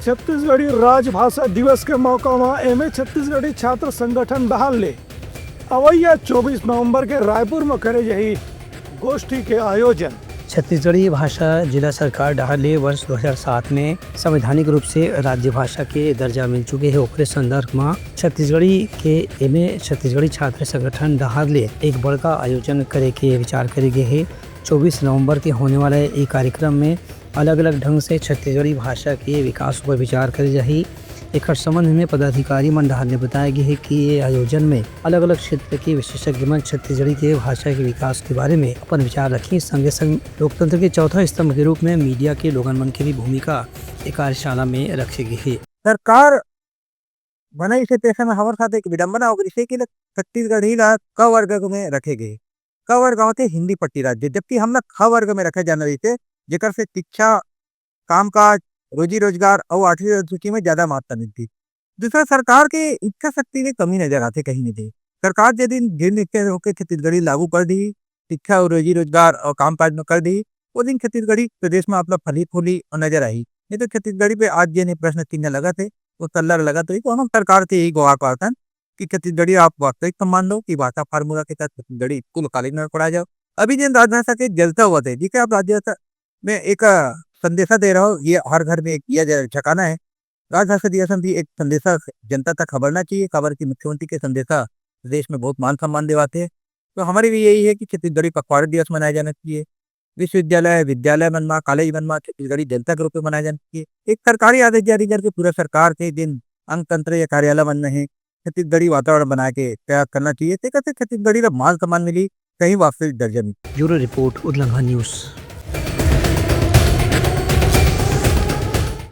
छत्तीसगढ़ी राजभाषा दिवस के मौका में एमे छत्तीसगढ़ी छात्र संगठन बहाल ले अवैया 24 नवंबर के रायपुर में करे यही गोष्ठी के आयोजन। छत्तीसगढ़ी भाषा जिला सरकार डहाले वर्ष 2007 में संवैधानिक रूप से राज्य भाषा के दर्जा मिल चुके हैं। ओकरे संदर्भ में छत्तीसगढ़ी के एमे छत्तीसगढ़ी छात्र संगठन डहाले एक बड़का आयोजन करे के विचार करे गए है। 24 नवंबर के होने वाला ये कार्यक्रम में अलग अलग ढंग से छत्तीसगढ़ी भाषा के विकास पर विचार करे जाही। एक संबंध में पदाधिकारी मंडल ने बताया गया है कि ये आयोजन में अलग अलग क्षेत्र के विशेषज्ञ मन छत्तीसगढ़ी के भाषा के विकास के बारे में अपन विचार रखी। संगे संग लोकतंत्र के चौथा स्तंभ के रूप में मीडिया के लोगन मन की भी भूमिका एक कार्यशाला में रखी गई है। सरकार बनाई से पैसा में हमारे साथ एक विडंबना हो गई कि छत्तीसगढ़ी ला क वर्ग में रखे गए। क वर्ग होते हिंदी पट्टी राज्य, जबकि हम ख वर्ग में रखे जाने रही थे, जेकर से शिक्षा, कामकाज, रोजी रोजगार और 8वीं अनुसूची में ज्यादा मात्रा मिलती। दूसरा, सरकार के इच्छा शक्ति की कमी नजर आती कहीं न कहीं। सरकार जिस दिन होकर छत्तीसगढ़ी लागू कर दी, शिक्षा और रोजी रोजगार और कामकाज में कर दी, वो दिन छत्तीसगढ़ी प्रदेश में अपना फली फूली और नजर आई। नहीं तो छत्तीसगढ़ी पे आज जिन्हें प्रश्न चिन्ह लगा थे, वो तल्लर लगा तो हम सरकार से यही गुहार पाता कि छत्तीसगढ़ी आप वास्तविक सम्मान दो कि भाषा फार्मूला के तहत छत्तीसगढ़ी स्कूल कॉलेज में पढ़ाया जाओ। अभी जिन राजभाषा के जलता हुआ थे, जिसे आप राजभाषा में एक संदेशा दे रहा हो, ये हर घर में किया जाए ठिकाना है। राजभाषा दिवस भी एक संदेशा जनता तक खबरना चाहिए। खबर की मुख्यमंत्री के संदेशा देश में बहुत मान सम्मान दिवाते हैं। तो हमारी भी यही है कि छत्तीसगढ़ी पखवाड़ा दिवस मनाया जाना चाहिए। विश्वविद्यालय, विद्यालय मनवा, कॉलेज मनवा छत्तीसगढ़ी जनता के रूप में मनाया जाना चाहिए। एक सरकारी आदेश जारी करके पूरा सरकार के दिन अंग तंत्र या कार्यालय बनना है, छत्तीसगढ़ी वातावरण बना के प्रयास करना चाहिए। छत्तीसगढ़ी का मान सम्मान मिली, कहीं वास्तविक दर्जा मिली। ब्यूरो रिपोर्ट, उदलंघा न्यूज।